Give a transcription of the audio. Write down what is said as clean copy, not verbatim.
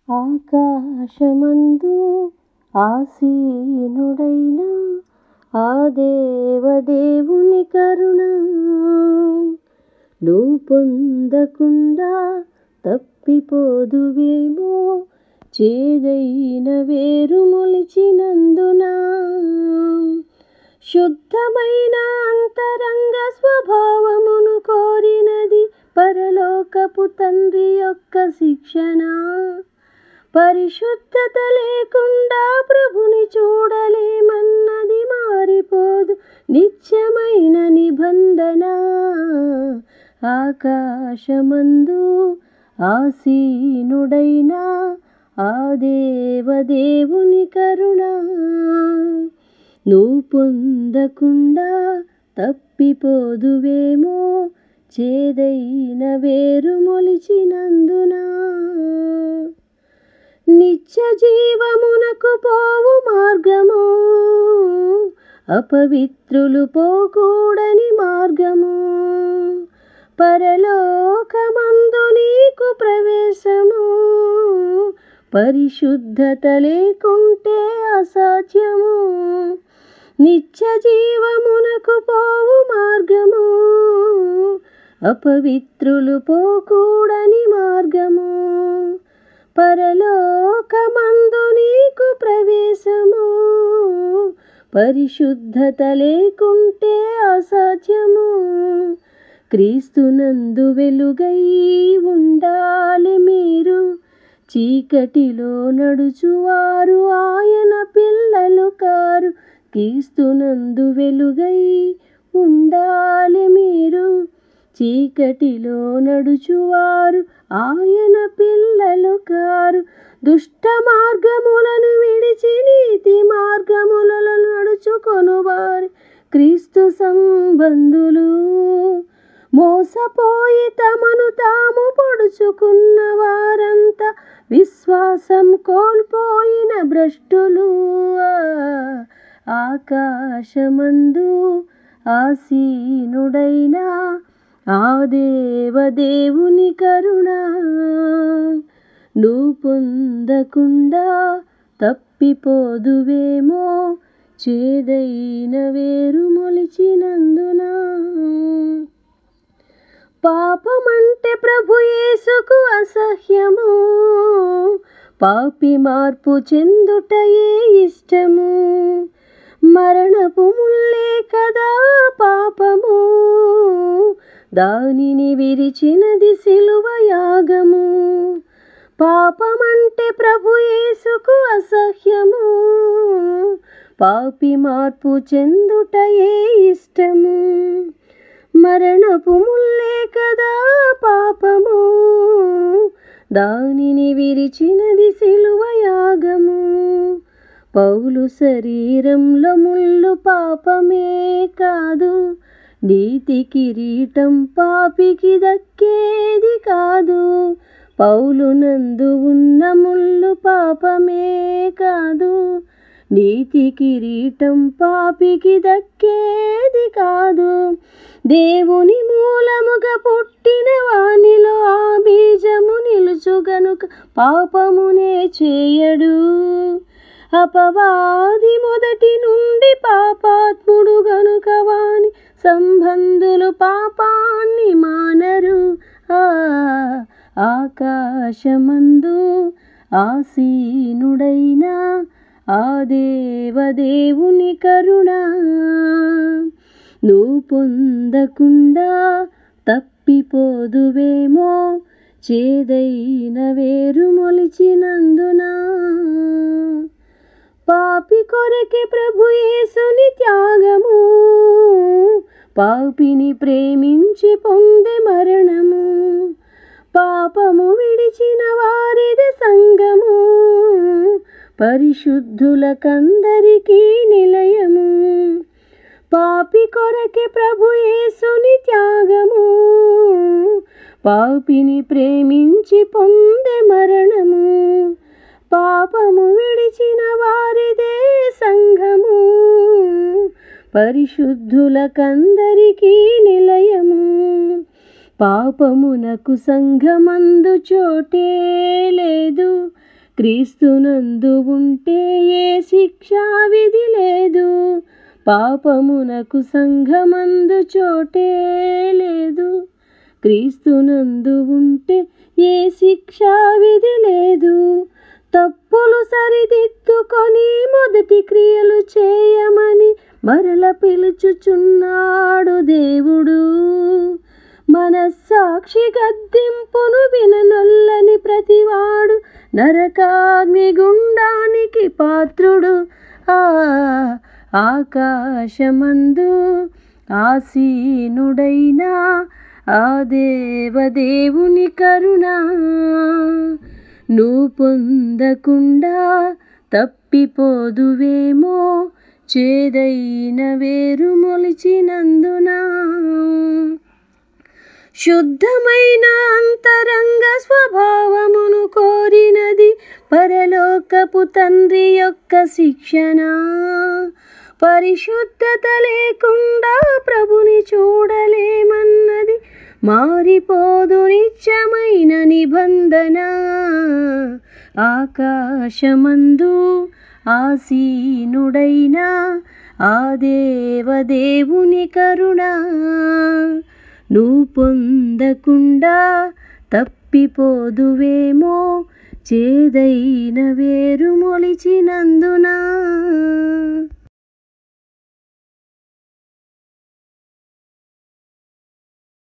ఆకాశమందు ఆసీనుడైన ఆ దేవదేవుని కరుణ నువ్వు పొందకుండా తప్పిపోదువేమో, చేదైన వేరు మొలిచినందున. శుద్ధమైన అంతరంగ స్వభావమును కోరినది పరలోకపు తండ్రి యొక్క శిక్షణ. పరిశుద్ధత లేకుండా ప్రభుని చూడలేమన్నది మారిపోదు నిత్యమైన నిబంధన. ఆకాశమందు ఆసీనుడైన ఆ దేవదేవుని కరుణ నువ్వు పొందకుండా తప్పిపోదువేమో, చేదైన వేరు మొలిచినందున. నిత్య జీవమునకు పోవు మార్గము, అపవిత్రులు పోకూడని మార్గము. పరలోకమందు నీకు ప్రవేశము, పరిశుద్ధత లేకుంటే అసాధ్యము. నిత్య జీవమునకు పోవు మార్గము, అపవిత్రులు పోకూడని మార్గము. పరలోకమందు నీకు ప్రవేశము, పరిశుద్ధత లేకుంటే అసాధ్యము. క్రీస్తునందు వెలుగై ఉండాలి మీరు, చీకటిలో నడుచువారు ఆయన పిల్లలు కారు. క్రీస్తునందు వెలుగై ఉండాలి మీరు, చీకటిలో నడుచువారు ఆయన పిల్లలు కారు. దుష్ట మార్గములను విడిచి నీతి మార్గములలో నడుచుకొనువారు క్రీస్తు సంబంధులు. మోసపోయి తమను తాము పొడుచుకున్న వారంతా విశ్వాసం కోల్పోయిన భ్రష్టులు. ఆకాశమందు ఆసీనుడైన ఆ దేవదేవుని కరుణ నువ్వు పొందకుండా తప్పిపోదువేమో, చేదైన వేరు మొలిచినందున. పాపమంటే ప్రభు యేసుకు అసహ్యము, పాపి మార్పు చెందుటయే ఇష్టము. మరణపు ముల్లే కదా పాపము, దానిని విరిచినది సిలువ యాగము. పాపమంటే ప్రభు యేసుకు అసహ్యము, పాపి మార్పు చెందుటయే ఇష్టము. మరణపు ముల్లే కదా పాపము, దానిని విరిచినది సిలువ యాగము. పౌలు శరీరంలో ముళ్ళు పాపమే కాదు, నీతి కిరీటం పాపికి దక్కేది కాదు. పౌలు నందు ఉన్న ముళ్ళు పాపమే కాదు, నీతి కిరీటం పాపికి దక్కేది కాదు. దేవుని మూలముగా పుట్టిన వానిలో ఆ బీజము నిలుచు గనుక పాపమునే చేయడు. అపవాది మొదటి నుండి పాపాత్ముడు గనుక వాని సంబంధులు పాపాన్ని మానరు. ఆకాశమందు ఆసీనుడైన ఆ దేవదేవుని కరుణ నువ్వు పొందకుండా తప్పిపోదువేమో, చేదైన వేరు మొలిచినందున. పాపి కొరకే ప్రభు యేసుని త్యాగము, పాపిని ప్రేమించి పొందే మరణము. పాపము విడిచిన వారిది సంగము, పరిశుద్ధులకందరికీ నిలయము. పాపి కొరకే ప్రభు యేసుని త్యాగము, పాపిని ప్రేమించి పొందే మరణము. పాపము విడిచిన వారిదే సంఘము, పరిశుద్ధులకందరికీ నిలయము. పాపమునకు సంఘమందు చోటే లేదు, క్రీస్తునందు ఉంటే ఏ శిక్షా విధి లేదు, పాపమునకు సంఘమందు చోటే లేదు. క్రీస్తునందు ఉంటే ఏ శిక్షా విధి లేదు, తప్పులు సరిదిద్దుకొని మొదటి క్రియలు చేయమని మరల పిలుచుచున్నాడు దేవుడు. మనస్సాక్షి గద్దింపును విననొల్లని ప్రతివాడు నరకాగ్ని గుండానికి పాత్రుడు. ఆకాశమందు ఆసీనుడైన ఆ దేవదేవుని కరుణ నువ్వు పొందకుండా తప్పిపోదువేమో, చేదైన వేరు మొలిచినందున. శుద్ధమైన అంతరంగ స్వభావమును కోరినది పరలోకపు తండ్రి యొక్క శిక్షణ. పరిశుద్ధత లేకుండా ప్రభుని చూడలేమన్నది మారిపోదు నిత్యమైన నిబంధన. ఆకాశమందు ఆసీనుడైన ఆ దేవదేవుని కరుణ నువ్వు పొందకుండా తప్పిపోదువేమో, చేదైన వేరు మొలిచినందున.